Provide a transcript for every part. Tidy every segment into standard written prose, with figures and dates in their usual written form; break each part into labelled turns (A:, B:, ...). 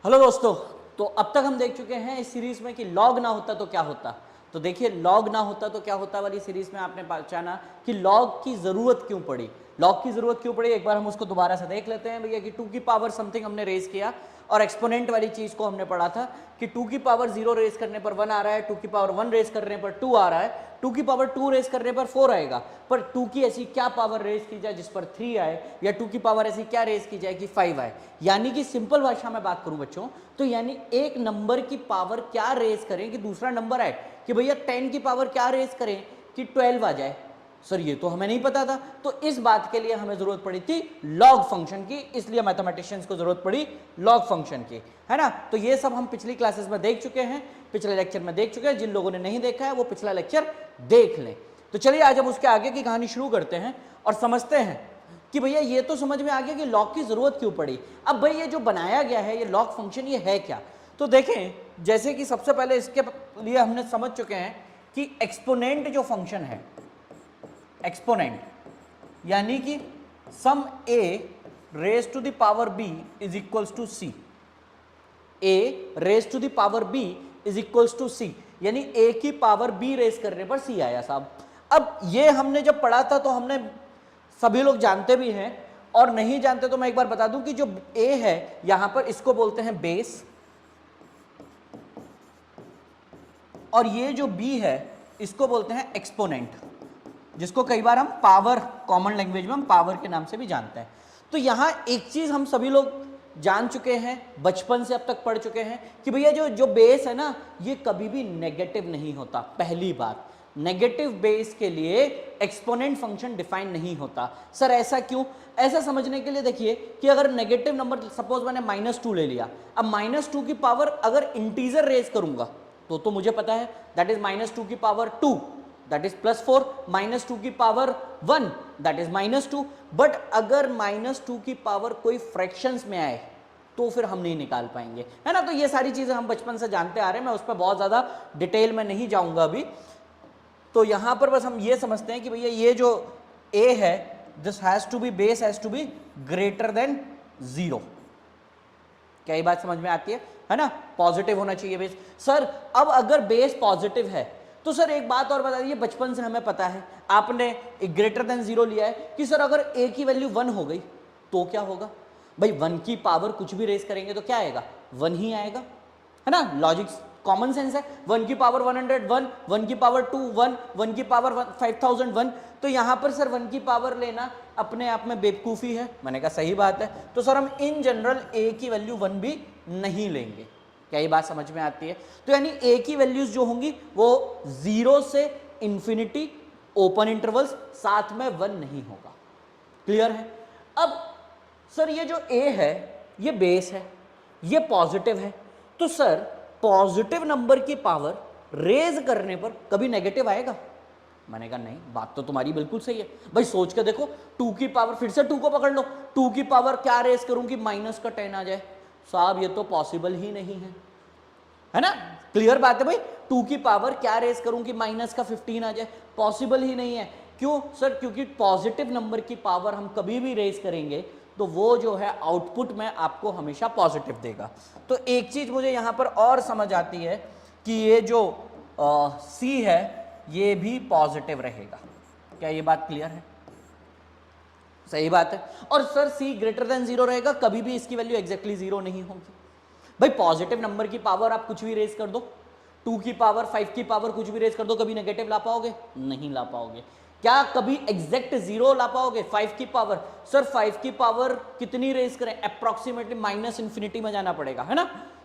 A: Hello दोस्तों, तो अब तक हम देख चुके हैं इस सीरीज में कि लॉग ना होता तो क्या होता। तो देखिए, लॉग ना होता तो क्या होता वाली सीरीज में आपने पहचाना कि लॉग की जरूरत क्यों पड़ी। लॉग की जरूरत क्यों पड़ी, एक बार हम उसको दोबारा से देख लेते हैं भैया कि 2 की पावर समथिंग हमने रेज किया और एक्सपोनेंट वाली चीज को हमने पढ़ा था कि 2 की पावर 0 रेज करने पर 1 आ रहा है, 2 की पावर 1 रेज करने पर 2 आ रहा है, 2 की पावर 2 रेज करने पर 4 आएगा। पर 2 की ऐसी क्या पावर रेज की जाए जिस पर 3 आए, या 2 की पावर ऐसी क्या रेज की जाए कि 5 आए। यानी कि सिंपल भाषा में बात करूं बच्चों, तो यानी एक नंबर की पावर क्या रेज करें कि दूसरा नंबर आए, कि भैया 10 की पावर क्या रेज करें कि 12 आ जाए। सर ये तो हमें नहीं पता था, तो इस बात के लिए हमें जरूरत पड़ी थी लॉग फंक्शन की, इसलिए मैथमेटिशियंस को जरूरत पड़ी लॉग फंक्शन की, है ना। तो ये सब हम पिछली क्लासेस में देख चुके हैं, पिछले लेक्चर में देख चुके हैं। जिन लोगों ने नहीं देखा है वो पिछला लेक्चर देख लें। तो चलिए आज हम उसके आगे की कहानी शुरू करते हैं और समझते हैं कि भैया ये तो समझ में आ गया कि लॉग की जरूरत क्यों पड़ी। अब भाई ये जो बनाया गया है ये लॉग फंक्शन, ये है क्या। तो देखें, जैसे कि सबसे पहले इसके लिए हमने समझ चुके हैं कि एक्सपोनेंट जो फंक्शन है, एक्सपोनेंट यानी कि some A raise to the power B is equals to C. A raise to the power B is equals to C, यानी ए की पावर बी रेज करने पर सी आया साहब। अब ये हमने जब पढ़ा था तो हमने सभी लोग जानते भी हैं, और नहीं जानते तो मैं एक बार बता दूं कि जो ए है यहां पर इसको बोलते हैं बेस, और ये जो बी है इसको बोलते हैं एक्सपोनेंट, जिसको कई बार हम पावर, कॉमन लैंग्वेज में हम पावर के नाम से भी जानते हैं। तो यहां एक चीज हम सभी लोग जान चुके हैं, बचपन से अब तक पढ़ चुके हैं कि भैया जो जो बेस है ना ये कभी भी नेगेटिव नहीं होता। पहली बात, नेगेटिव बेस के लिए एक्सपोनेंट फंक्शन डिफाइन नहीं होता। सर ऐसा क्यों? ऐसा समझने के लिए देखिए कि अगर नेगेटिव नंबर, सपोज मैंने -2 ले लिया, अब -2 की पावर अगर इंटीजर रेज करूंगा तो मुझे पता है दैट इज -2 की पावर 2, दैट इज +4, -2 की पावर 1 दैट इज -2। बट अगर -2 की पावर कोई फ्रैक्शंस में आए तो फिर हम नहीं निकाल पाएंगे, है ना। तो ये सारी चीजें हम बचपन से जानते आ रहे हैं, मैं उस पर बहुत ज्यादा डिटेल में नहीं जाऊंगा अभी। तो यहां पर बस हम ये समझते हैं कि भैया ये जो a है, this has to be, base has to be greater than 0। क्या ये बात समझ में आती है ना। पॉजिटिव होना चाहिए बेस। सर अब अगर बेस पॉजिटिव है तो सर एक बात और बता दीजिए, बचपन से हमें पता है, आपने एक ग्रेटर देन 0 लिया है कि सर अगर a की वैल्यू 1 हो गई तो क्या होगा। भाई 1 की पावर कुछ भी रेज करेंगे तो क्या आएगा, 1 ही आएगा, है ना। लॉजिक कॉमन सेंस है। 1 की पावर 101, 1 की पावर 2 1, 1 की पावर 5001। तो यहां पर सर 1 की पावर लेना अपने आप में बेवकूफ़ी है। मैंने कहा सही बात है। तो सर हम इन जनरल a की वैल्यू 1 भी नहीं लेंगे। क्या ये बात समझ में आती है। तो यानी a की वैल्यूज जो होंगी वो 0 से इंफिनिटी, ओपन इंटरवल्स, साथ में 1 नहीं होगा। क्लियर है। अब सर ये जो a है ये बेस है, ये पॉजिटिव है, तो सर पॉजिटिव नंबर की पावर रेज करने पर कभी नेगेटिव आएगा। मैंने कहा नहीं, बात तो तुम्हारी बिल्कुल सही है। भाई सोच के देखो, 2 की पावर, फिर से 2 को पकड़ लो, 2 की पावर क्या रेज करूं कि -10 आ जाए। साहब ये तो पॉसिबल ही नहीं है ना। क्लियर बात है भाई, 2 की पावर क्या रेज करूं कि -15 आ जाए, पॉसिबल ही नहीं है। क्यों सर? क्योंकि पॉजिटिव नंबर की पावर हम कभी भी रेज करेंगे तो वो जो है आउटपुट में आपको हमेशा पॉजिटिव देगा। तो एक चीज मुझे यहां पर और समझ आती है कि ये जो सी है ये भी पॉजिटिव रहेगा। क्या ये बात क्लियर है? सही बात है। और सर सी ग्रेटर देन 0 रहेगा, कभी भी इसकी वैल्यू एग्जैक्टली 0 नहीं होगी। भाई पॉजिटिव नंबर की पावर आप कुछ भी रेज कर दो, 2 की पावर, 5 की पावर कुछ भी रेज कर दो, कभी नेगेटिव ला पाओगे? नहीं ला पाओगे। क्या कभी एग्जैक्ट 0 ला पाओगे? 5 की पावर, सर 5 की पावर कितनी रेज करें? अप्रोक्सीमेटली -इंफिनिटी में जाना पड़ेगा, है ना।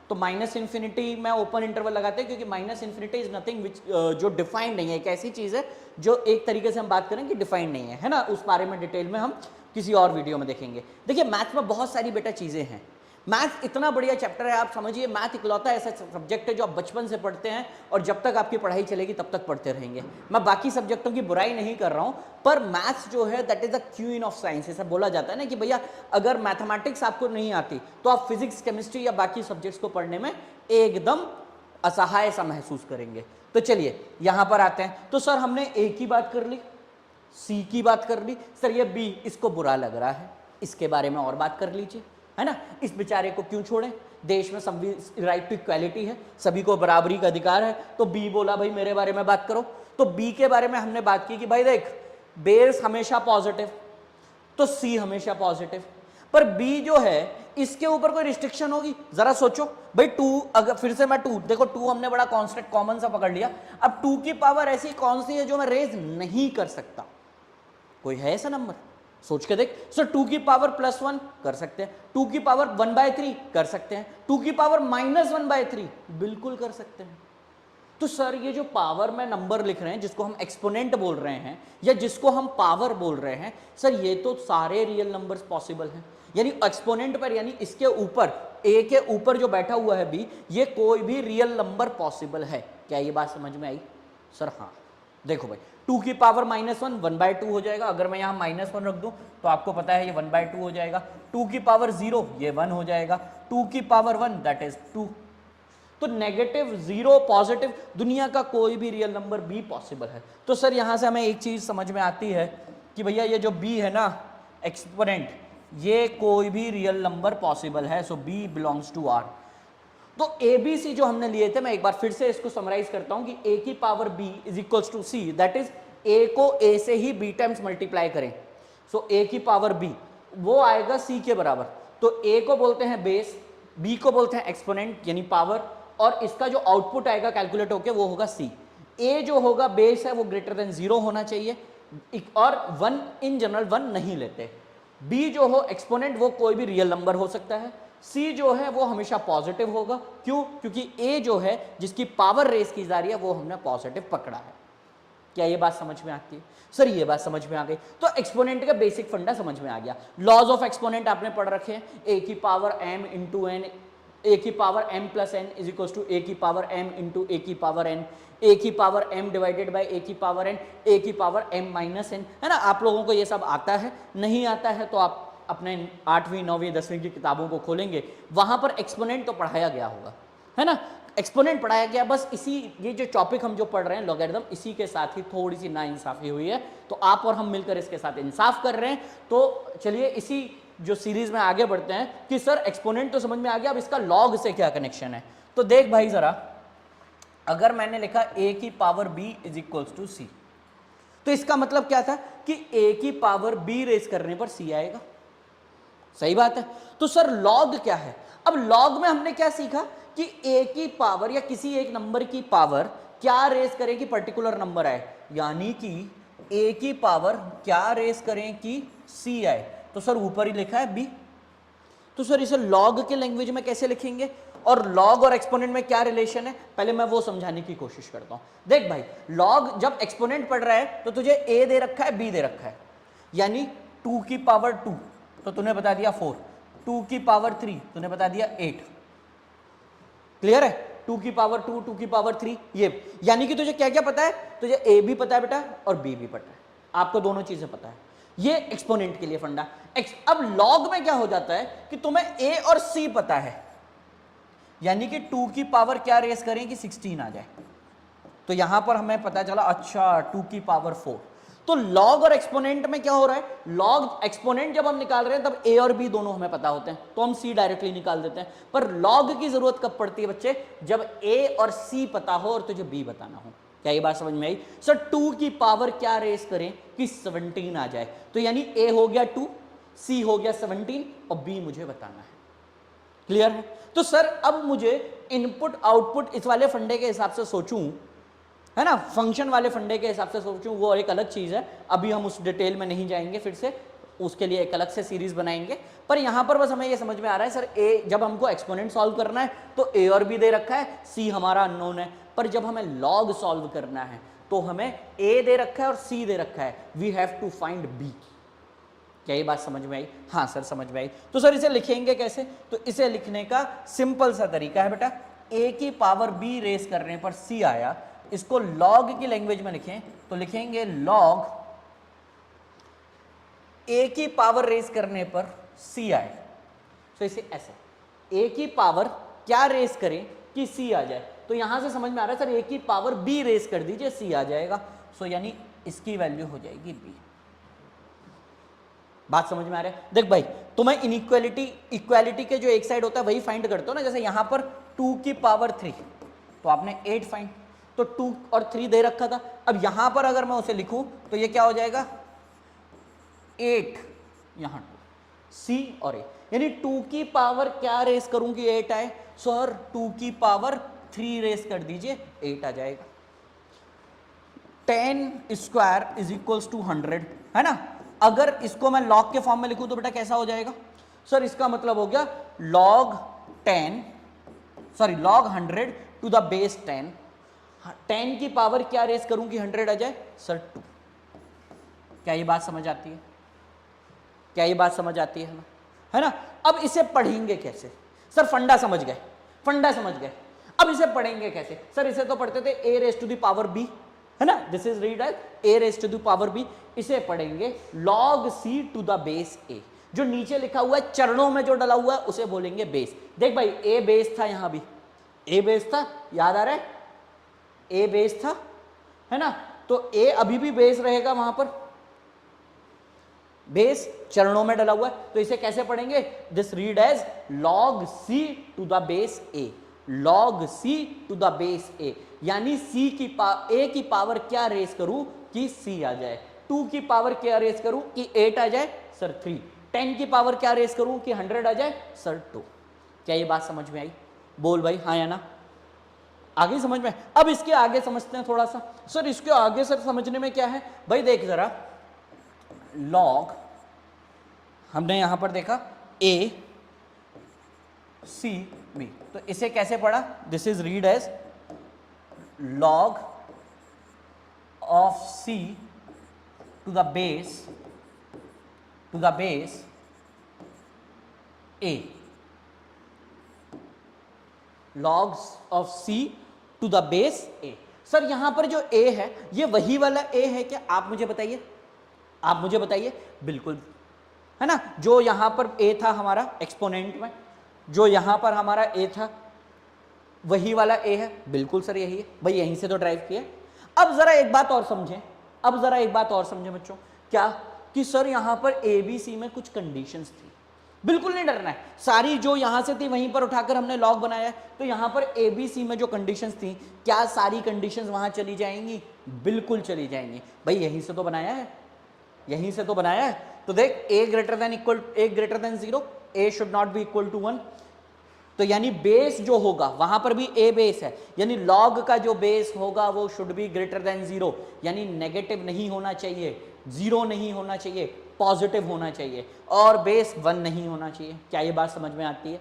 A: तो -इंफिनिटी में ओपन इंटरवल लगाते हैं, क्योंकि -इंफिनिटी इज नथिंग विच, जो डिफाइंड नहीं है, एक ऐसी चीज है जो एक तरीके से हम बात करें कि डिफाइंड नहीं है ना। उस बारे में डिटेल में हम किसी और वीडियो में देखेंगे। देखिए मैथ में बहुत सारी बेटा चीजें हैं। मैथ इतना बढ़िया चैप्टर है, आप समझिए मैथ इकलौता ऐसा सब्जेक्ट है जो आप बचपन से पढ़ते हैं और जब तक आपकी पढ़ाई चलेगी तब तक पढ़ते रहेंगे। मैं बाकी सब्जेक्टों की बुराई नहीं कर रहा हूं, पर मैथ्स जो है that is the queen of science. ऐसा बोला जाता है ना कि भैया अगर मैथमेटिक्स आपको नहीं आती तो आप फिजिक्स, केमिस्ट्री या बाकी सब्जेक्ट्स को पढ़ने में एकदम असहाय सा महसूस करेंगे। तो चलिए यहां पर आते हैं। तो सर हमने ए की बात कर ली, सी की बात कर ली, सर ये बी इसको बुरा लग रहा है, इसके बारे में और बात कर लीजिए, है ना। इस बेचारे को क्यों छोड़ें देश में सभी राइट टू इक्वालिटी है, सभी को बराबरी का अधिकार है। तो बी बोला भाई मेरे बारे में बात करो, तो बी के बारे में हमने बात की कि भाई देख बेस हमेशा पॉजिटिव, तो सी हमेशा पॉजिटिव। पर बी जो है इसके ऊपर कोई रिस्ट्रिक्शन होगी, जरा सोचो भाई 2, अगर फिर से मैं 2 देखो 2 हमने बड़ा कांस्टेंट कॉमन सा पकड़ लिया। अब 2 की पावर ऐसी कौन सी है जो मैं रेज नहीं कर सकता? कोई है ऐसा नंबर? सोच के देख। सो 2 की पावर +1 कर सकते हैं, 2 की पावर 1/3 कर सकते हैं, 2 की पावर -1/3 बिल्कुल कर सकते हैं। तो सर ये जो पावर में नंबर लिख रहे हैं जिसको हम एक्सपोनेंट बोल रहे हैं या जिसको हम पावर बोल रहे हैं, सर ये तो सारे रियल नंबर्स पॉसिबल हैं। यानी एक्सपोनेंट पर, यानी इसके ऊपर ए के ऊपर जो बैठा हुआ है बी, ये कोई भी रियल नंबर पॉसिबल है। क्या ये बात समझ में आई? सर हाँ। देखो भाई 2 की पावर -1 1/2 हो जाएगा। अगर मैं यहाँ -1 रख दूं तो आपको पता है ये 1/2 हो जाएगा। 2 की पावर 0 ये 1 हो जाएगा। 2 की पावर 1 दैट इज 2। तो नेगेटिव, जीरो, पॉजिटिव, दुनिया का कोई भी रियल नंबर बी पॉसिबल है। तो सर यहां से हमें एक चीज समझ में आती है कि भैया ये जो बी है ना एक्सपोनेंट, ये कोई भी रियल नंबर पॉसिबल है। सो बी बिलोंग्स टू आर। तो ए बी सी जो हमने लिए थे, मैं एक बार फिर से इसको समराइज करता हूं कि ए की power B is equals to C, that is A को ए से ही बी टाइम्स मल्टीप्लाई करें। सो ए की पावर बी वो आएगा सी के बराबर। तो ए को बोलते हैं बेस, बी को बोलते हैं एक्सपोनेंट यानी पावर, और इसका जो आउटपुट आएगा कैलकुलेट होके वो होगा सी। ए जो होगा बेस है वो ग्रेटर देन 0 होना चाहिए, और 1 इन जनरल 1 नहीं लेते। बी जो हो एक्सपोनेंट वो कोई भी रियल नंबर हो सकता है। सी जो है वो हमेशा पॉजिटिव होगा। क्यों? क्योंकि ए जो है जिसकी पावर रेस की जा रही है वो हमने पॉजिटिव पकड़ा है। क्या ये बात समझ में आती है? सर ये बात समझ में आ गई। तो एक्सपोनेंट का बेसिक फंडा समझ में आ गया। लॉज ऑफ एक्सपोनेंट आपने पढ़ रखे हैं, ए की power m into N, A की power m plus N is equal to A की पावर m इंटू ए की पावर n, ए की पावर m डिवाइडेड बाई ए की पावर n, ए की पावर m माइनस n, है ना। आप लोगों को ये सब आता है? नहीं आता है तो आप अपने 8वीं 9वीं 10वीं की किताबों को खोलेंगे, वहां पर एक्सपोनेंट तो पढ़ाया गया होगा, है ना। एक्सपोनेंट पढ़ाया गया, बस इसी ये जो टॉपिक हम जो पढ़ रहे हैं लॉगरिथम, इसी के साथ ही थोड़ी सी नाइंसाफी हुई है, तो आप और हम मिलकर इसके साथ इंसाफ कर रहे हैं। तो चलिए इसी जो सीरीज में आगे बढ़ते हैं कि सर एक्सपोनेंट तो समझ में आ गया, अब इसका लॉग से क्या कनेक्शन है। तो देख भाई जरा, अगर मैंने लिखा a की power b is equals to C, तो इसका मतलब क्या था कि a की पावर b रेस करने पर c आएगा। सही बात है। तो सर लॉग क्या है? अब लॉग में हमने क्या सीखा कि a की पावर या किसी एक नंबर की पावर क्या रेस करें कि पर्टिकुलर नंबर आए, यानी कि a की पावर क्या रेस करें कि c आए। तो सर ऊपर ही लिखा है b। तो सर इसे लॉग के लैंग्वेज में कैसे लिखेंगे, और लॉग और एक्सपोनेंट में क्या रिलेशन है, पहले मैं वो समझाने की कोशिश करता हूं। देख भाई, लॉग जब एक्सपोनेंट पढ़ रहा है तो तुझे a दे रखा है b दे रखा है, यानी 2 की पावर 2 तो तूने बता दिया 4, 2 की पावर 3 तूने बता दिया 8। क्लियर है? 2 की पावर 2, 2 की पावर 3, ये यानी कि तुझे क्या क्या पता है, तुझे a भी पता है बेटा और b भी पता है, आपको दोनों चीजें पता है। ये एक्सपोनेंट के लिए फंडा। अब लॉग में क्या हो जाता है कि तुम्हें a और c पता है, यानी कि 2 की पावर क्या रेस करें कि 16 आ जाए। तो यहां पर हमें पता चला अच्छा 2 की पावर 4। तो लॉग और एक्सपोनेंट में क्या हो रहा है, लॉग एक्सपोनेंट जब हम निकाल रहे हैं तब a और b दोनों हमें पता होते हैं, तो हम c डायरेक्टली निकाल देते हैं। पर लॉग की जरूरत कब पड़ती है बच्चे, जब a और c पता हो और तुझे b बताना हो। क्या ये बात समझ में आई? सर 2 की पावर क्या रेस करें कि 17 आ जाए, तो यानी a हो गया 2, c हो गया 17 और b मुझे बताना है। क्लियर है? तो सर अब मुझे इनपुट आउटपुट इस वाले फंडे के हिसाब से सोचूं, है ना, फंक्शन वाले फंडे के हिसाब से सोचूं, वो एक अलग चीज है, अभी हम उस डिटेल में नहीं जाएंगे, फिर से उसके लिए एक अलग से सीरीज बनाएंगे। पर यहां पर बस हमें ये समझ में आ रहा है सर a, जब हमको एक्सपोनेंट सॉल्व करना है तो a और b दे रखा है, c हमारा अननोन है। पर जब हमें लॉग सॉल्व करना है तो हमें a दे रखा है और c दे रखा है, we have to find b। क्या ये बात समझ में आई? हाँ सर समझ में आई। तो सर इसे लिखेंगे कैसे? तो इसे लिखने का सिंपल सा तरीका है बेटा, a की पावर b रेस करने पर c आया, इसको लॉग की लैंग्वेज में लिखें तो लिखेंगे लॉग a की पावर रेस करने पर c आए। तो इसे ऐसे a की पावर क्या रेस करें कि c आ जाए, तो यहां से समझ में आ रहा है सर a की पावर b रेस कर दीजिए c आ जाएगा। सो यानी इसकी वैल्यू हो जाएगी b। बात समझ में आ रहा है? देख भाई, तो मैं इक्वालिटी के जो एक साइड होता है वही फाइंड करता हूँ ना। जैसे यहां पर 2 की पावर 3, तो आपने 8 फाइंड, तो 2 और 3 दे रखा था। अब यहां पर अगर मैं उसे लिखूं तो ये क्या हो जाएगा, 8 यहां 2, सी और ए, यानी 2 की पावर क्या रेस करूं कि 8 आए? सर 2 की पावर 3 रेस कर दीजिए, 8 आ जाएगा। 10 स्क्वायर इज इक्वल्स टू 100, है ना। अगर इसको मैं लॉग के फॉर्म में लिखूं तो बेटा कैसा हो जाएगा? सर इसका मतलब हो गया लॉग 100 टू द बेस 10। 10 की पावर क्या रेस करूं कि 100 आ जाए? सर 2। क्या ये बात समझ आती है? क्या ये बात समझ आती है ना? अब इसे पढ़ेंगे कैसे? सर फंडा समझ गए, फंडा समझ गए। अब इसे पढ़ेंगे कैसे? सर इसे तो पढ़ते थे a raise to the power b, है ना, this is read as a raise to the power b। इसे पढ़ेंगे log c to the base a। जो नीचे लिखा हुआ है चरणों में जो डला हुआ है उसे बोलेंगे बेस। देख भाई a बेस था, यहां भी a बेस था, याद आ रहा है? a बेस था, है ना, तो a अभी भी बेस रहेगा, वहां पर बेस चरणों में डला हुआ है, तो इसे कैसे पढ़ेंगे? This read as log c to the base a, log c to the base a, यानी c की a की पावर क्या रेस करूं कि c आ जाए, 2 की पावर क्या रेस करूं कि 8 आ जाए, सर 3, 10 की पावर क्या रेस करूं कि 100 आ जाए, सर 2। क्या ये बात समझ में आई? बोल भाई हाँ या ना, आगे समझ में? अब इसके आगे समझते हैं थोड़ा सा। सर इसके आगे सर समझने में क्या है भाई? देख जरा, लॉग हमने यहां पर देखा a c b, तो इसे कैसे पढ़ा? This is read as log of c to the base a, log of c to the base a। Sir यहां पर जो a है ये वही वाला a है क्या? आप मुझे बताइए, आप मुझे बताइए। बिल्कुल, है ना, जो यहां पर a था हमारा एक्सपोनेंट में, जो यहां पर हमारा a था वही वाला a है। बिल्कुल सर यही है भाई, यहीं से तो ड्राइव किया। अब जरा एक बात और समझें, अब जरा एक बात और समझें बच्चों, क्या कि सर यहां पर a b c में कुछ कंडीशंस थी। बिल्कुल नहीं डरना है, सारी जो यहां से थी वहीं पर उठाकर हमने लॉग बनाया है, तो यहां पर a b c में जो कंडीशंस थी, क्या सारी कंडीशंस वहां चली जाएंगी? बिल्कुल चली जाएंगी भाई, यहीं से तो बनाया है, यहीं से तो बनाया है। तो देख a greater than 0, a should not be equal to 1, तो यानी बेस जो होगा वहां पर भी a बेस है, यानी log का जो बेस होगा वो शुड बी ग्रेटर देन 0, यानी नेगेटिव नहीं होना चाहिए, 0 नहीं होना चाहिए, पॉजिटिव होना चाहिए, और बेस 1 नहीं होना चाहिए। क्या ये बात समझ में आती है?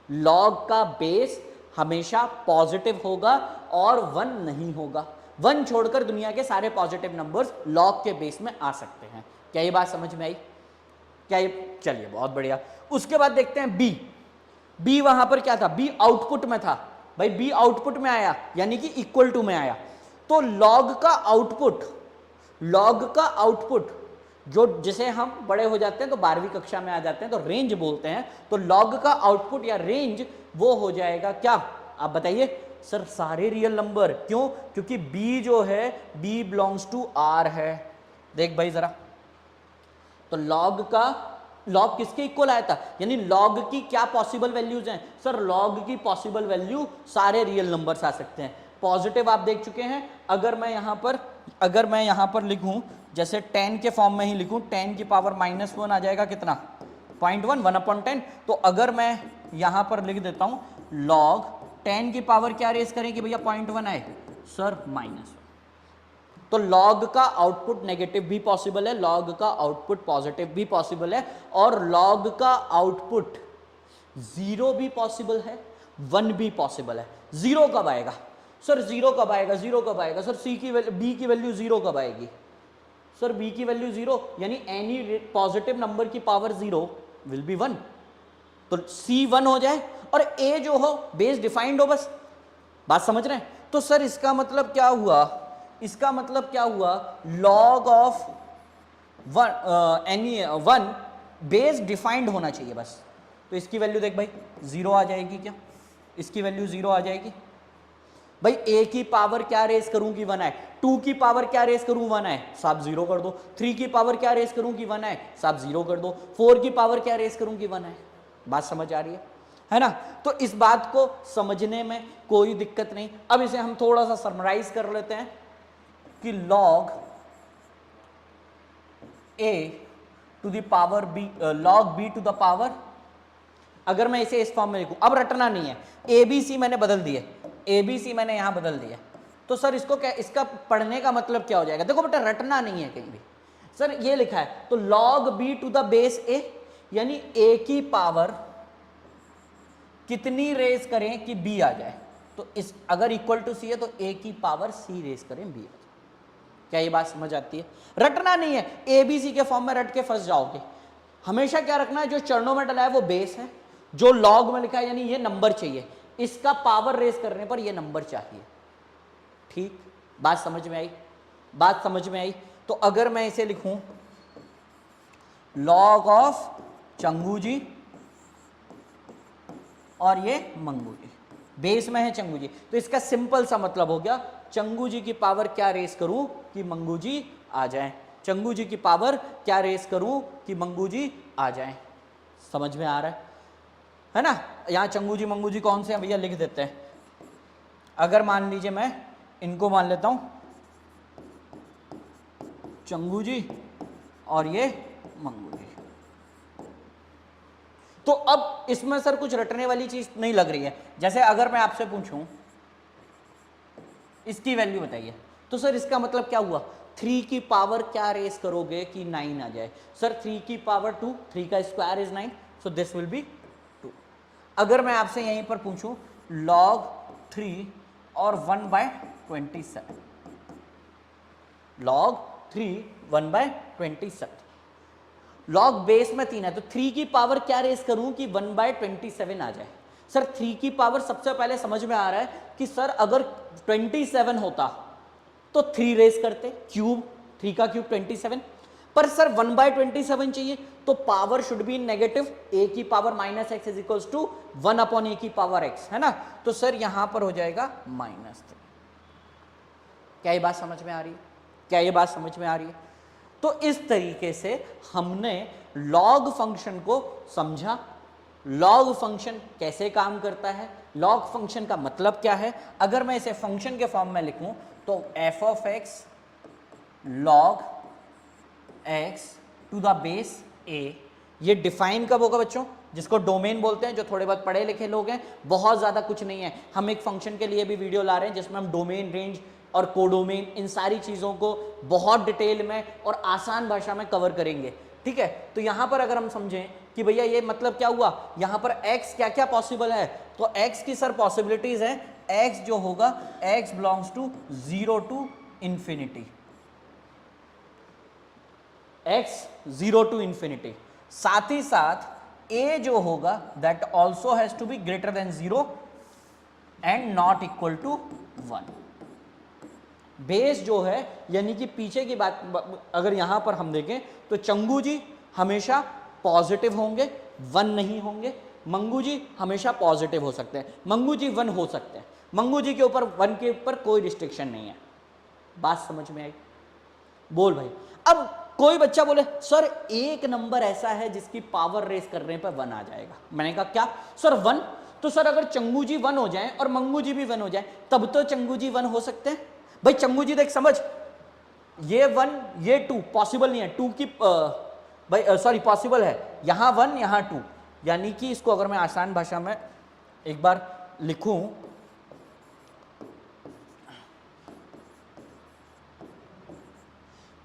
A: log का बेस हमेशा पॉजिटिव होगा और 1 नहीं होगा। 1 छोड़कर दुनिया के सारे पॉजिटिव नंबर्स log के बेस में आ सकते हैं। क्या ये बात समझ में आई? क्या ये, चलिए बहुत बढ़िया। उसके बाद देखते हैं बी वहां पर क्या था? बी आउटपुट में था भाई, बी आउटपुट में आया यानी कि इक्वल टू में आया, तो लॉग का आउटपुट जो जिसे हम बड़े हो जाते हैं तो 12वीं कक्षा में आ जाते हैं तो रेंज बोलते हैं, तो लॉग का आउटपुट या रेंज वो हो जाएगा क्या? आप बताइए सर, सारे रियल नंबर। क्यों? क्योंकि b जो है b बिलोंग्स टू r है। देख भाई जरा, तो लॉग किसके इक्वल आया था? यानी लॉग की क्या पॉसिबल वैल्यूज हैं? सर लॉग की पॉसिबल वैल्यू सारे रियल नंबर्स आ सकते हैं। पॉजिटिव आप देख चुके हैं। अगर मैं यहां पर लिखूं, जैसे 10 के फॉर्म में ही लिखूं, 10 की पावर -1 आ जाएगा कितना? 0.1, 1/10। तो अगर मैं यहां पर लिख देता हूं लॉग 10 की पावर क्या रेस करें कि भैया 0.1 आए? सर -1। तो log का आउटपुट नेगेटिव भी पॉसिबल है, log का आउटपुट पॉजिटिव भी पॉसिबल है, और log का आउटपुट 0 भी पॉसिबल है, 1 भी पॉसिबल है। 0 कब आएगा? सर 0 कब आएगा? 0 कब आएगा? सर b की वैल्यू 0 कब आएगी? सर b की वैल्यू 0, यानी एनी पॉजिटिव नंबर की पावर 0 विल बी 1, तो c 1 हो जाए और a जो हो बेस डिफाइंड हो, बस। बात समझ रहे हैं? तो सर इसका मतलब क्या हुआ? इसका मतलब क्या हुआ? log ऑफ 1 बेस डिफाइंड होना चाहिए बस। तो इसकी वैल्यू देख भाई 0 आ जाएगी क्या? इसकी वैल्यू 0 आ जाएगी। भाई a की पावर क्या रेस करूं कि 1 आए, 2 की पावर क्या रेस करूं 1 आए, साहब 0 कर दो, 3 की पावर क्या रेस करूं कि 1 आए, साहब 0 कर दो, 4 की पावर क्या रेस करूं कि 1 आए। बात समझ आ रही है ना? तो इस बात को समझने में कोई दिक्कत नहीं। अब इसे हम थोड़ा सा समराइज कर लेते हैं कि log a to the power b, log b to the power, अगर मैं इसे इस फॉर्म में लिखूं, अब रटना नहीं है, ABC मैंने बदल दिए, ABC मैंने यहां बदल दिया, तो सर इसको क्या, इसका पढ़ने का मतलब क्या हो जाएगा? देखो बेटा रटना नहीं है कहीं भी, सर ये लिखा है तो log b to the base a, यानी a की पावर कितनी रेस करें कि b आ जाए, तो इस अगर इक्वल टू c है तो a की पावर c रेस करें b आ जाए। क्या ये बात समझ आती है? रटना नहीं है, ABC के फॉर्म में रट के फंस जाओगे। हमेशा क्या रखना है, जो चरणों में डला है वो बेस है, जो लॉग में लिखा है यानी ये नंबर चाहिए, इसका पावर रेस करने पर ये नंबर चाहिए। ठीक, बात समझ में आई? बात समझ में आई? तो अगर मैं इसे लिखूं लॉग ऑफ चंगू जी और ये मंगू जी, बेस में है चंगू जी, तो इसका सिंपल सा मतलब हो गया चंगू जी की पावर क्या रेस करूं कि मंगू जी आ जाएं, चंगू जी की पावर क्या रेस करूं कि मंगू जी आ जाएं। समझ में आ रहा है ना? यहां चंगू जी मंगू जी कौन से हैं भैया, लिख देते हैं। अगर मान लीजिए मैं इनको मान लेता हूं चंगू जी और ये मंगू जी, तो अब इसमें सर कुछ रटने वाली चीज नहीं लग रही है। जैसे अगर मैं आपसे पूछूं इसकी वैल्यू बताइए, तो सर इसका मतलब क्या हुआ, 3 की पावर क्या रेस करोगे कि 9 आ जाए? सर 3 की पावर 2, 3 का square is 9, so this will be 2। अगर मैं आपसे यहीं पर पूछूं log 3 और 1/27, log 3 1/27, log बेस में 3 है तो 3 की पावर क्या रेस करूं कि 1/27 आ जाए? सर 3 की पावर सबसे पहले समझ में आ रहा है कि सर अगर 27 होता तो 3 रेस करते, क्यूब, 3 का क्यूब 27, पर सर 1/27 चाहिए तो power should be negative, a की power -x is equals to 1/a की पावर x, है ना? तो सर यहां पर हो जाएगा -3। क्या ये बात समझ में आ रही है? क्या ये बात समझ में आ रही है? तो इस तरीके से हमने लॉग फंक्शन को समझा, लॉग फंक्शन कैसे काम करता है, लॉग फंक्शन का मतलब क्या है। अगर मैं इसे फंक्शन के फॉर्म में लिखूं तो f of x log x to the base a, ये डिफाइन कब होगा बच्चों? जिसको डोमेन बोलते हैं, जो थोड़े बहुत पढ़े लिखे लोग हैं, बहुत ज़्यादा कुछ नहीं है। हम एक फंक्शन के लिए भी वीडियो ला रहे हैं जिसमें हम डोमेन, रेंज और कोडोमेन, इन सारी चीज़ों को बहुत डिटेल में और आसान भाषा में कवर करेंगे। ठीक है, तो यहाँ पर अगर हम समझें कि भैया ये मतलब क्या हुआ, यहाँ पर x क्या क्या पॉसिबल है, तो x की सर पॉसिबिलिटीज़ हैं, x जो होगा x belongs to 0 to infinity, x 0 to infinity, साथ ही साथ a जो होगा that also has to be greater than 0 and not equal to 1। Base जो है यानी कि पीछे की बात अगर यहां पर हम देखें तो चंगू जी हमेशा पॉजिटिव होंगे, 1 नहीं होंगे, मंगू जी हमेशा पॉजिटिव हो सकते हैं, मंगू जी 1 हो सकते हैं, मंगू जी के ऊपर 1 के ऊपर कोई रिस्ट्रिक्शन नहीं है। बात समझ में आई? बोल भाई। अब कोई बच्चा बोले सर एक नंबर ऐसा है जिसकी पावर रेस करने पर 1 आ जाएगा, मैंने कहा क्या सर 1? तो सर अगर चंगू जी 1 हो जाए और मंगू जी भी 1 हो जाए तब तो चंगू जी 1 हो सकते हैं। भाई चंगू जी देख समझ, ये 1 ये 2 पॉसिबल नहीं है, 2 की भाई सॉरी पॉसिबल है, यहां 1 यहां 2, यानी कि इसको अगर मैं आसान भाषा में एक बार लिखूं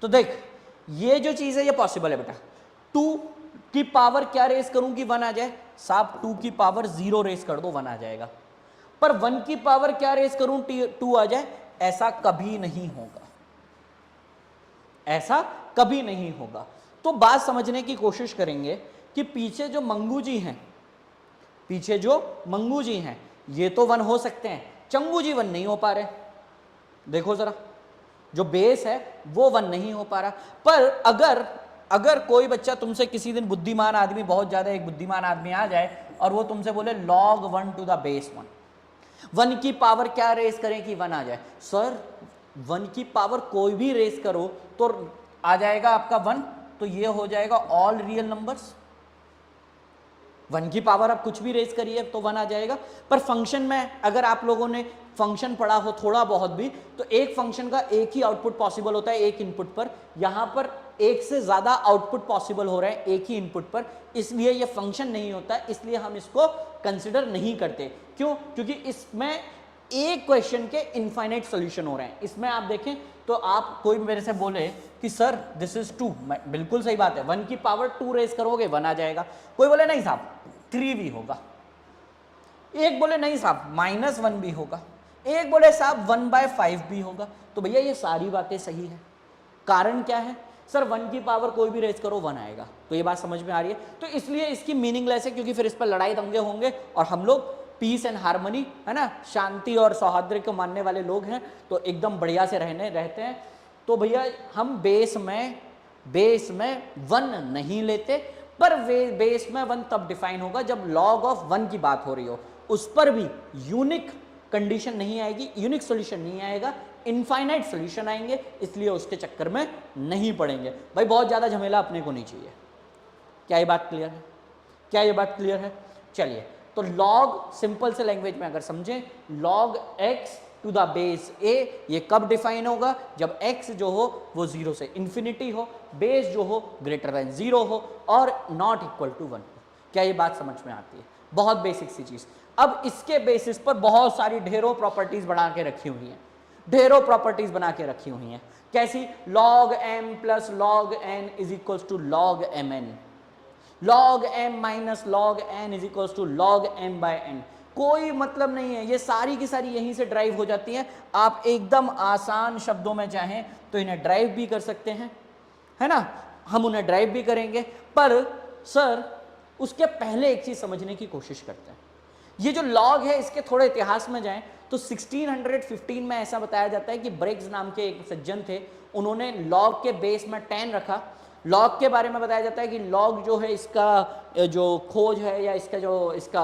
A: तो देख ये जो चीज है ये पॉसिबल है बेटा, 2 की पावर क्या रेस करूं कि 1 आ जाए, साहब 2 की पावर 0 रेस कर दो 1 आ जाएगा, पर 1 की पावर क्या रेस करूं 2 आ जाए, ऐसा कभी नहीं होगा, ऐसा कभी नहीं होगा। तो बात समझने की कोशिश करेंगे कि पीछे जो मंगू जी हैं, पीछे जो मंगू जी हैं ये तो 1 हो सकते हैं, चंगू जी 1 नहीं हो पा रहे। देखो जरा जो बेस है वो 1 नहीं हो पा रहा। पर अगर कोई बच्चा तुमसे किसी दिन बुद्धिमान आदमी, बहुत ज्यादा एक बुद्धिमान आदमी आ जाए और वो तुमसे बोले log 1 टू द बेस 1, 1 की पावर क्या रेस करें कि 1 आ जाए? सर 1 की पावर कोई भी रेस करो तो आ जाएगा आपका 1, तो ये हो जाएगा ऑल रियल नंबर्स। 1 की पावर आप कुछ भी रेस करिए तो 1 आ जाएगा। पर फंक्शन में अगर आप लोगों ने फंक्शन पढ़ा हो थोड़ा बहुत भी, तो एक फंक्शन का एक ही आउटपुट पॉसिबल होता है एक इनपुट पर। यहां पर एक से ज्यादा आउटपुट पॉसिबल हो रहे हैं एक ही इनपुट पर, इसलिए ये फंक्शन नहीं होता, इसलिए हम इसको कंसिडर नहीं करते। क्यों? क्योंकि इसमें एक क्वेश्चन के इनफाइनाइट सॉल्यूशन हो रहे हैं। इसमें आप देखें तो आप कोई मेरे से बोले कि सर दिस इज 2, बिल्कुल सही बात है, 1 की पावर 2 रेस करोगे 1 आ जाएगा। कोई बोले नहीं साहब 3 भी होगा, एक बोले नहीं साहब -1 भी होगा, एक बोले साहब 1/5 भी होगा। तो भैया ये सारी बातें सही है। कारण क्या है? सर 1 की पावर कोई भी रेज करो 1 आएगा। तो ये बात समझ में आ रही है? तो इसलिए इसकी मीनिंगलेस है, क्योंकि फिर इस पर लड़ाई दंगे होंगे और हम लोग पीस एंड हार्मनी, है ना, शांति और सौहार्द को मानने वाले लोग हैं, तो एकदम बढ़िया से रहते हैं। तो भैया हम बेस में 1 नहीं लेते, पर बेस में 1 तब डिफाइन होगा जब log ऑफ 1 की बात हो रही हो। उस पर भी यूनिक कंडीशन नहीं आएगी, यूनिक सॉल्यूशन नहीं आएगा, इनफाइनाइट सॉल्यूशन आएंगे, इसलिए उसके चक्कर में नहीं पड़ेंगे। भाई बहुत ज़्यादा झमेला अपने को नहीं चाहिए। क्या ये बात क्लियर है? क्या ये बात क्लियर है? चलिए, तो log सिंपल से लैंग्वेज में अगर समझें, log x to the base a, ये कब डिफाइन होगा? जब x जो हो वो 0 से इन्फिनिटी हो, बेस जो हो ग्रेटर देन 0 हो और नॉट इक्वल टू 1 हो। क्या ये बात समझ में आती है? बहुत बेसिक सी चीज। अब इसके बेसिस पर बहुत सारी ढेरों प्रॉपर्टीज बना के रखी हुई हैं, ढेरों प्रॉपर्टीज बना के रखी हुई हैं। कैसी? log m plus log n is equal to log mn, log m minus log n is equal to log m by n। कोई मतलब नहीं है, ये सारी की सारी यहीं से ड्राइव हो जाती हैं। आप एकदम आसान शब्दों में चाहें तो इन्हें ड्राइव भी कर सकते हैं, है ना, हम उन्हें ड्राइव भी करेंगे। पर सर उसके पहले एक चीज समझने की कोशिश करते हैं। ये जो लॉग है इसके थोड़े इतिहास में जाएं तो 1615 में ऐसा बताया जाता है कि ब्रेग्स नाम के एक सज्जन थे, उन्होंने लॉग के बेस में 10 रखा। लॉग के बारे में बताया जाता है कि लॉग जो है इसका जो खोज है या इसका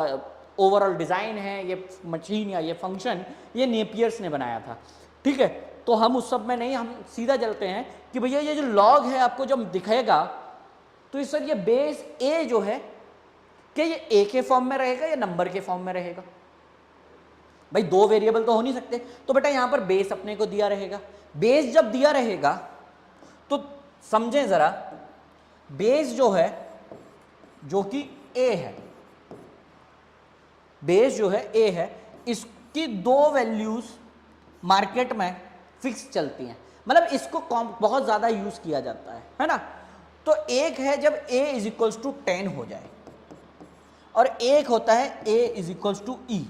A: ओवरऑल डिज़ाइन है, ये मशीन या ये फंक्शन, ये नेपियर्स ने बनाया था। ठीक है, तो हम उस सब में नहीं, हम सीधा चलते हैं कि भैया ये जो लॉग है आपको जब दिखेगा तो इस सर ये बेस ए जो है, क्या ये ए के फॉर्म में रहेगा या नंबर के फॉर्म में रहेगा? भाई 2 वेरिएबल तो हो नहीं सकते, तो बेटा यहां पर बेस अपने को दिया रहेगा। बेस जब दिया रहेगा तो समझें जरा, बेस जो है जो कि ए है, बेस जो है ए है, इसकी 2 वैल्यूज मार्केट में फिक्स चलती हैं, मतलब इसको बहुत ज्यादा यूज किया जाता है ना। तो एक है जब a इज इक्वल्स टू 10 हो जाए, और एक होता है a इज इक्वल्स टू ई।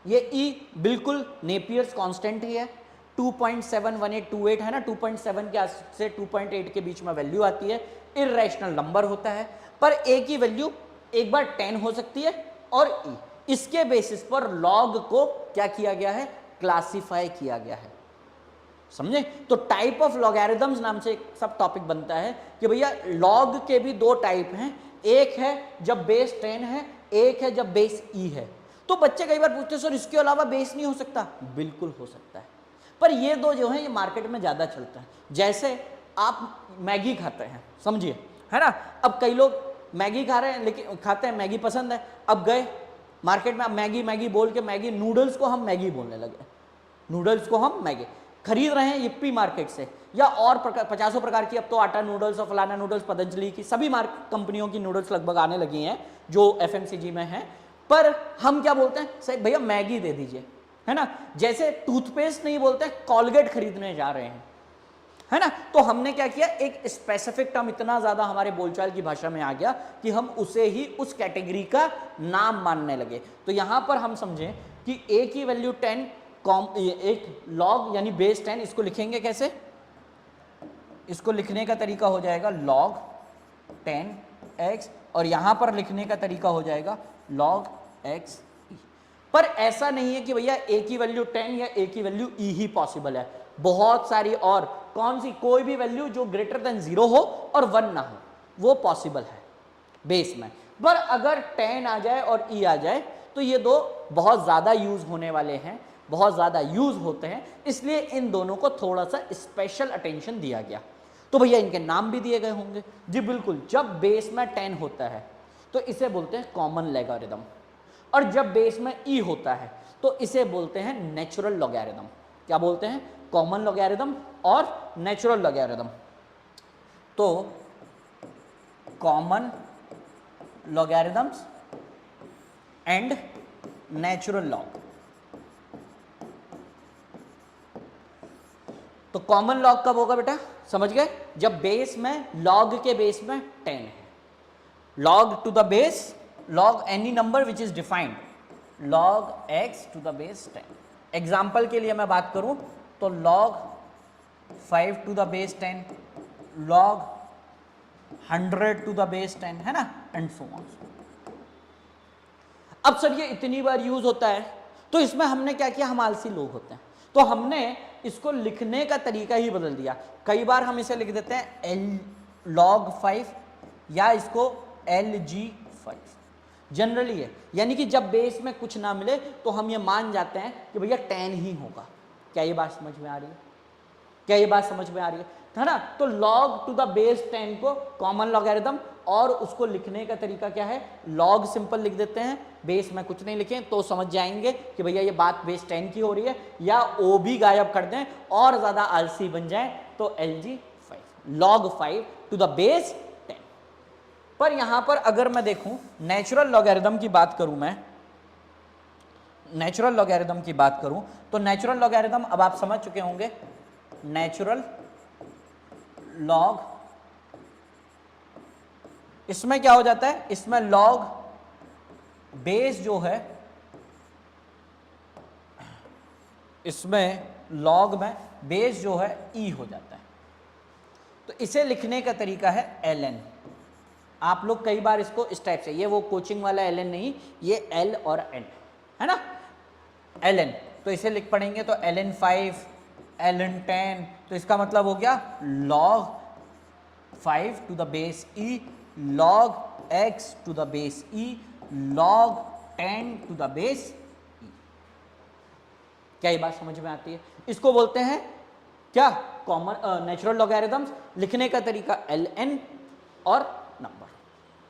A: ये e बिल्कुल नेपियर्स कांस्टेंट ही है, 2.71828 है ना, 2.7 के से 2.8 के बीच में वैल्यू आती है, इर्रेशनल नंबर होता है। पर a की वैल्यू एक बार 10 हो सकती है और e, इसके बेसिस पर log को क्या किया गया है? क्लासिफाई किया गया है। समझे? तो टाइप ऑफ लॉगरिथम्स नाम से एक सब टॉपिक बनता है कि भैया लॉग के भी 2 टाइप हैं, एक है जब बेस 10 है, एक है जब बेस ई है। तो बच्चे कई बार पूछते हैं सर इसके अलावा बेस नहीं हो सकता? बिल्कुल हो सकता है, पर ये 2 जो है ये मार्केट में ज्यादा चलता है। जैसे आप मैगी खाते हैं, समझिए, है ना, अब कई लोग मैगी खा रहे हैं, लेकिन खाते हैं, मैगी पसंद है, अब गए मार्केट में, अब मैगी मैगी बोल के मैगी नूडल्स को हम मैगी बोलने लगे, नूडल्स को हम मैगी खरीद रहे हैं yippee मार्केट से, या और 50 प्रकार की, अब तो आटा नूडल्स और फलाना नूडल्स, पतंजलि की सभी कंपनियों की नूडल्स लगभग आने लगी हैं जो FMCG में हैं। पर हम क्या बोलते हैं? सही भैया मैगी दे दीजिए, है ना। जैसे टूथपेस्ट नहीं बोलते, कॉलगेट खरीदने जा रहे हैं, है ना। तो हमने क्या किया, एक स्पेसिफिक टर्म इतना ज्यादा हमारे बोलचाल की भाषा में आ गया कि हम उसे ही उस कैटेगरी का नाम मानने लगे। तो यहां पर हम समझें कि a की वैल्यू 10, एक log यानी बेस 10, इसको लिखेंगे कैसे? इसको लिखने का तरीका हो जाएगा log 10x, और यहां पर लिखने का तरीका हो जाएगा log x। पर ऐसा नहीं है कि भैया a की वैल्यू 10 या a की वैल्यू e ही पॉसिबल है, बहुत सारी और, कौन सी? कोई भी वैल्यू जो ग्रेटर देन 0 हो और 1 ना हो वो पॉसिबल है बेस में। पर अगर 10 आ जाए और e आ जाए तो ये दो बहुत ज़्यादा यूज़ होने वाले हैं, बहुत ज़्यादा यूज़ होते हैं, इसलिए इन दोनों को थोड़ा सा स्पेशल अटेंशन दिया गया। तो भैया इनके नाम भी दिए गए होंगे जी, बिल्कुल। जब बेस में 10 होता है तो इसे बोलते हैं कॉमन लॉगरिथम, और जब बेस में e होता है तो इसे बोलते हैं नेचुरल लॉगरिथम। क्या बोलते हैं? कॉमन लॉगरिथम और नेचुरल लॉगरिथम। तो common logarithms and natural log. तो कॉमन लॉग कब होगा बेटा? समझ गए? जब बेस में, लॉग के बेस में 10 है। Log to the base, log any number which is defined, log x to the base 10। Example के लिए मैं बात करूं तो log 5 to the base 10, log 100 to the base 10, है ना, एंड सो ऑन। अब सर ये इतनी बार यूज होता है, तो इसमें हमने क्या किया? हम आलसी लोग होते हैं, तो हमने इसको लिखने का तरीका ही बदल दिया। कई बार हम इसे लिख देते हैं log 5 या इसको lg5, जनरली है, यानी कि जब बेस में कुछ ना मिले तो हम ये मान जाते हैं कि भैया 10 ही होगा। क्या ये बात समझ में आ रही है? क्या ये बात समझ में आ रही है ना? तो log टू द बेस 10 को कॉमन लॉगरिथम, और उसको लिखने का तरीका क्या है? log सिंपल लिख देते हैं, बेस में कुछ नहीं लिखें तो समझ जाएंगे कि भैया ये बात बेस 10 की हो रही है, या ओ भी गायब कर दें और ज़्यादा आलसी बन जाए तो lg5, log 5 to the base 10। पर यहां पर अगर मैं देखूं नेचुरल लॉगरिथम की बात करूं, मैं नेचुरल लॉगरिथम की बात करूं तो नेचुरल लॉगरिथम अब आप समझ चुके होंगे। नेचुरल लॉग, इसमें क्या हो जाता है? इसमें लॉग बेस जो है, इसमें लॉग में बेस जो है e हो जाता है। तो इसे लिखने का तरीका है ln। आप लोग कई बार इसको इस टाइप से, ये वो कोचिंग वाला ln नहीं, ये l और n है ना, ln। तो इसे लिख पढ़ेंगे तो ln 5, ln 10, तो इसका मतलब हो गया log 5 to the base e, log x to the base e, log 10 to the base e। क्या ये बात समझ में आती है? इसको बोलते हैं क्या? Common natural logarithms. लिखने का तरीका ln और नंबर,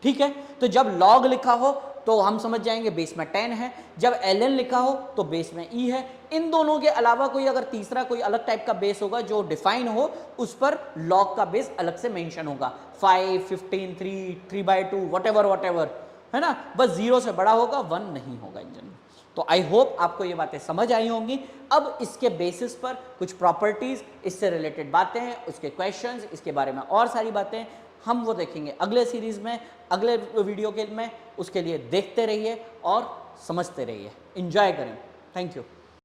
A: ठीक है। तो जब log लिखा हो तो हम समझ जाएंगे बेस में 10 है, जब ln लिखा हो तो बेस में e है। इन दोनों के अलावा कोई अगर तीसरा कोई अलग टाइप का बेस होगा जो डिफाइन हो, उस पर log का बेस अलग से मेंशन होगा, 5, 15, 3, 3/2, whatever, है ना। बस 0 से बड़ा होगा, 1 नहीं होगा इंजन में। तो आई होप आपको ये बातें समझ आई होंगी। अब इसके बेसिस पर कुछ प्रॉपर्टीज, इससे रिलेटेड बातें हैं, उसके क्वेश्चंस, इसके बारे में और सारी बातें हम वो देखेंगे अगले सीरीज में, अगले वीडियो के में। उसके लिए देखते रहिए और समझते रहिए, एंजॉय करें। Thank you.